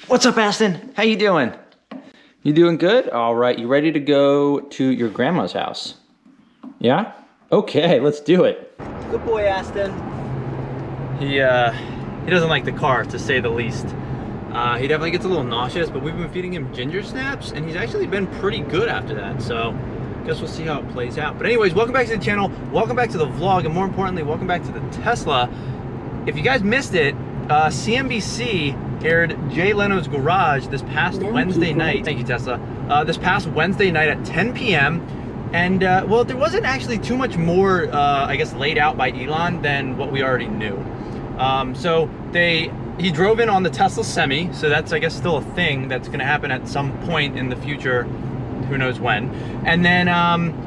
What's up, Aston? How you doing? You doing good? All right, you ready to go to your grandma's house? Yeah? Okay, let's do it. Good boy, Aston. He doesn't like the car, to say the least. He definitely gets a little nauseous, but we've been feeding him ginger snaps, and he's actually been pretty good after that, so guess we'll see how it plays out. But anyways, welcome back to the channel, welcome back to the vlog, and more importantly, welcome back to the Tesla. If you guys missed it, CNBC aired Jay Leno's garage this past Wednesday night. Thank you, Tesla. This past Wednesday night at 10 p.m. And, well, there wasn't actually too much more, I guess, laid out by Elon than what we already knew. So he drove in on the Tesla Semi, so that's, I guess, still a thing that's going to happen at some point in the future. Who knows when. And then,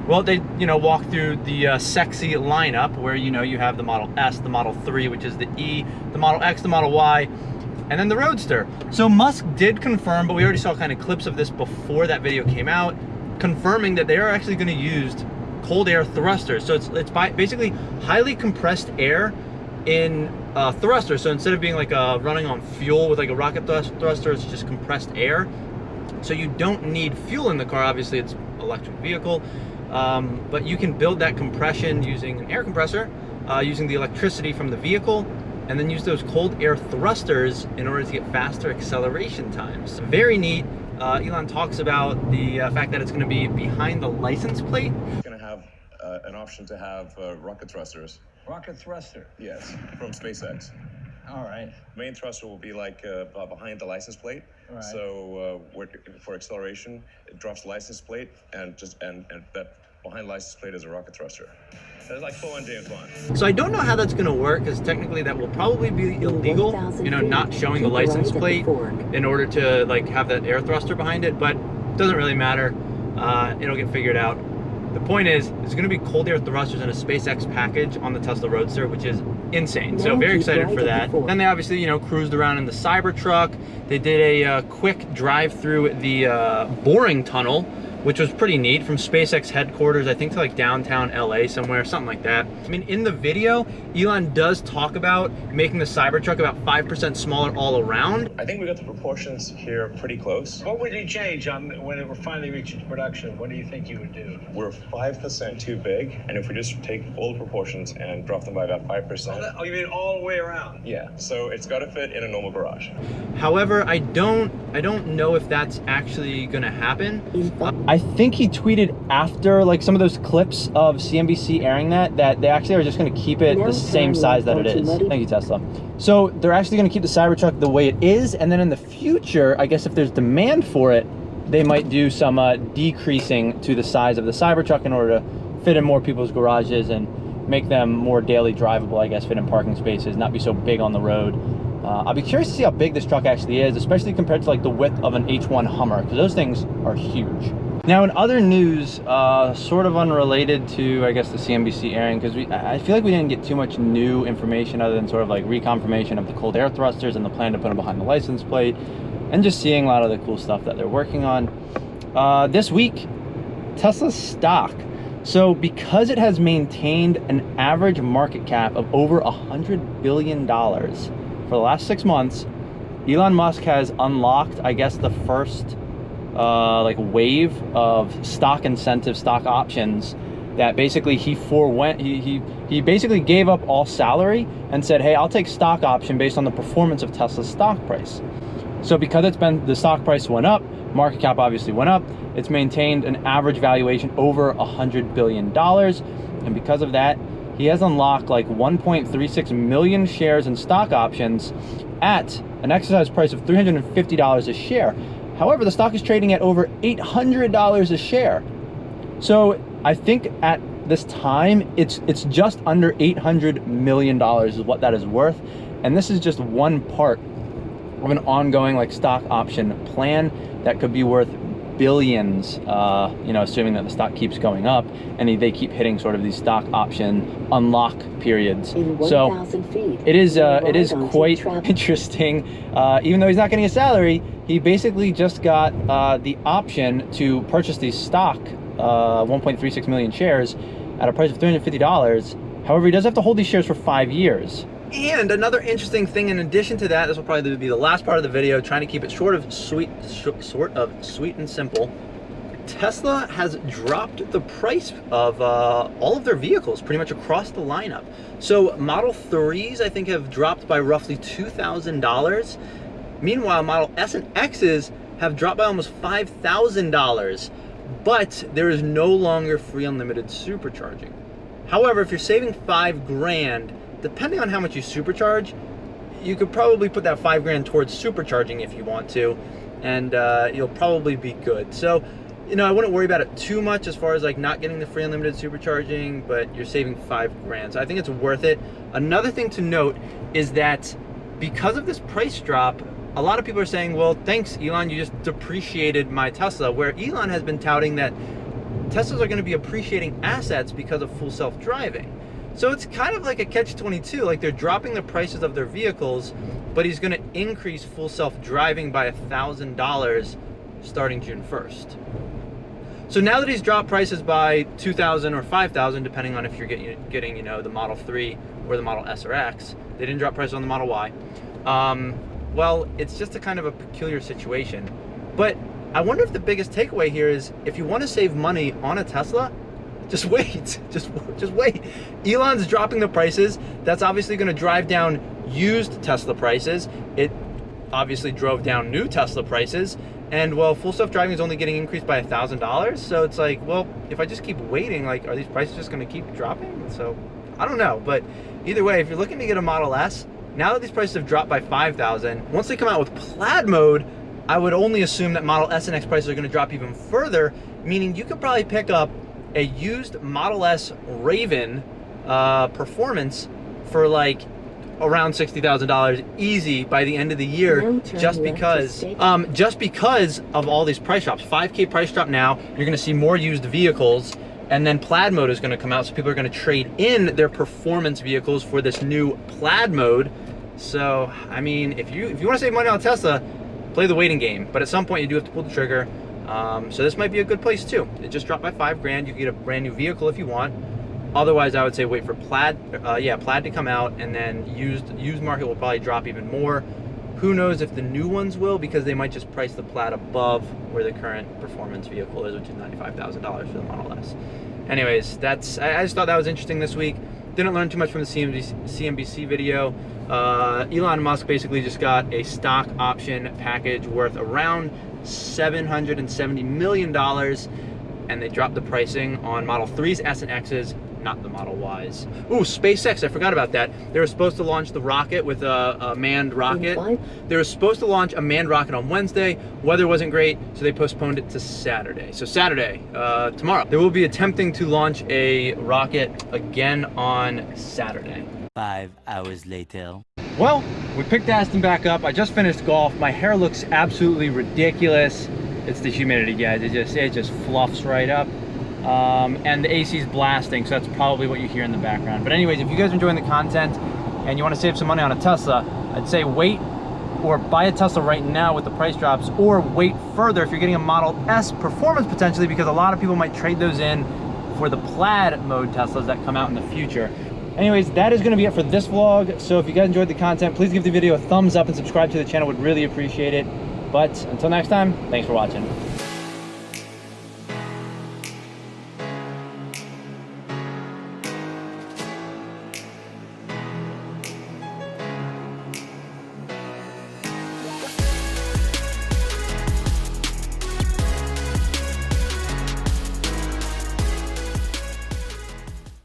well, they, walk through the sexy lineup where, you have the Model S, the Model 3, which is the E, the Model X, the Model Y, and then the Roadster. So Musk did confirm, but we already saw kind of clips of this before that video came out, confirming that they are actually going to use cold air thrusters. So it's basically highly compressed air in thruster. So instead of being like running on fuel with like a rocket thruster, it's just compressed air. So you don't need fuel in the car. Obviously, it's an electric vehicle, but you can build that compression using an air compressor, using the electricity from the vehicle, and then use those cold air thrusters in order to get faster acceleration times. Very neat. Elon talks about the fact that it's going to be behind the license plate. It's going to have an option to have rocket thrusters. Rocket thruster? Yes, from SpaceX. All right. Main thruster will be like behind the license plate. Right. So for acceleration, it drops the license plate, and that behind the license plate is a rocket thruster. So it's like full-on James Bond. So I don't know how that's going to work, because technically that will probably be illegal, not showing the license plate in order to like have that air thruster behind it, but it doesn't really matter. It'll get figured out. The point is, there's going to be cold air thrusters in a SpaceX package on the Tesla Roadster, which is insane. So very excited for that. Then they obviously, cruised around in the Cybertruck. They did a quick drive through the boring tunnel, which was pretty neat, from SpaceX headquarters, I think, to like downtown LA somewhere, something like that. I mean, in the video, Elon does talk about making the Cybertruck about 5% smaller all around. I think we got the proportions here pretty close. What would you change on when it finally reaches production? What do you think you would do? We're 5% too big, and if we just take all the proportions and drop them by about 5%. Oh, you mean all the way around? Yeah, so it's got to fit in a normal garage. However, I don't know if that's actually gonna happen. I think he tweeted after like some of those clips of CNBC airing that they actually are just going to keep it the same size that it is. Thank you, Tesla. So they're actually going to keep the Cybertruck the way it is, and then in the future, I guess if there's demand for it, they might do some decreasing to the size of the Cybertruck in order to fit in more people's garages and make them more daily drivable, I guess, fit in parking spaces, not be so big on the road. I'll be curious to see how big this truck actually is, especially compared to like the width of an H1 Hummer, because those things are huge. Now, in other news, sort of unrelated to, I guess, the CNBC airing, because I feel like we didn't get too much new information other than sort of like reconfirmation of the cold air thrusters and the plan to put them behind the license plate, and just seeing a lot of the cool stuff that they're working on. This week, Tesla's stock. So because it has maintained an average market cap of over $100 billion for the last 6 months, Elon Musk has unlocked, I guess, the first like wave of stock incentive, stock options that basically he basically gave up all salary and said, hey, I'll take stock option based on the performance of Tesla's stock price. So because the stock price went up, market cap obviously went up, it's maintained an average valuation over $100 billion. And because of that, he has unlocked like 1.36 million shares in stock options at an exercise price of $350 a share. However, the stock is trading at over $800 a share. So I think at this time, it's just under $800 million is what that is worth. And this is just one part of an ongoing like stock option plan that could be worth billions, assuming that the stock keeps going up and they keep hitting sort of these stock option unlock periods. So it is quite interesting. Even though he's not getting a salary, he basically just got the option to purchase these stock 1.36 million shares at a price of $350. However, he does have to hold these shares for 5 years. And another interesting thing in addition to that, this will probably be the last part of the video, trying to keep it sort of sweet and simple. Tesla has dropped the price of all of their vehicles pretty much across the lineup. So Model 3s, I think, have dropped by roughly $2,000. Meanwhile, Model S and Xs have dropped by almost $5,000, but there is no longer free unlimited supercharging. However, if you're saving $5 grand, depending on how much you supercharge, you could probably put that $5 grand towards supercharging if you want to, and you'll probably be good. So, you know, I wouldn't worry about it too much as far as like not getting the free unlimited supercharging, but you're saving $5 grand. So I think it's worth it. Another thing to note is that because of this price drop, a lot of people are saying, well, thanks, Elon, you just depreciated my Tesla, where Elon has been touting that Teslas are going to be appreciating assets because of full self-driving. So it's kind of like a catch-22, like they're dropping the prices of their vehicles, but he's going to increase full self-driving by $1,000 starting June 1st. So now that he's dropped prices by $2,000 or $5,000, depending on if you're getting, you know, the Model 3 or the Model S or X, they didn't drop prices on the Model Y. Well, it's just a kind of a peculiar situation. But I wonder if the biggest takeaway here is, if you want to save money on a Tesla, just wait, just wait. Elon's dropping the prices. That's obviously going to drive down used Tesla prices. It obviously drove down new Tesla prices. And well, full self-driving is only getting increased by $1,000. So it's like, well, if I just keep waiting, like, are these prices just going to keep dropping? So I don't know. But either way, if you're looking to get a Model S, now that these prices have dropped by $5,000, once they come out with Plaid mode, I would only assume that Model S and X prices are going to drop even further, meaning you could probably pick up a used Model S Raven performance for like around $60,000 easy by the end of the year, just because of all these price drops. 5K price drop now, you're going to see more used vehicles, and then Plaid mode is going to come out, so people are going to trade in their performance vehicles for this new Plaid mode. So I mean, if you want to save money on a Tesla, play the waiting game, but at some point you do have to pull the trigger. So this might be a good place too. It just dropped by $5 grand. You can get a brand new vehicle if you want. Otherwise, I would say wait for Plaid to come out, and then used market will probably drop even more. Who knows if the new ones will, because they might just price the Plaid above where the current performance vehicle is, which is $95,000 for the Model S. Anyways, I just thought that was interesting this week. Didn't learn too much from the CNBC video. Elon Musk basically just got a stock option package worth around $770 million, and they dropped the pricing on Model 3s, S and Xs, not the Model Ys. Ooh, SpaceX, I forgot about that. They were supposed to launch the rocket with a manned rocket. They were supposed to launch a manned rocket on Wednesday. Weather wasn't great, so they postponed it to Saturday. So Saturday, tomorrow, they will be attempting to launch a rocket again on Saturday. 5 hours later. Well, we picked Aston back up. I just finished golf. My hair looks absolutely ridiculous. It's the humidity, guys. It just fluffs right up. And the AC is blasting, so that's probably what you hear in the background. But anyways, if you guys are enjoying the content and you want to save some money on a Tesla, I'd say wait or buy a Tesla right now with the price drops, or wait further if you're getting a Model S performance potentially, because a lot of people might trade those in for the Plaid mode Teslas that come out in the future. Anyways, that is going to be it for this vlog. So if you guys enjoyed the content, please give the video a thumbs up and subscribe to the channel. Would really appreciate it. But until next time, thanks for watching.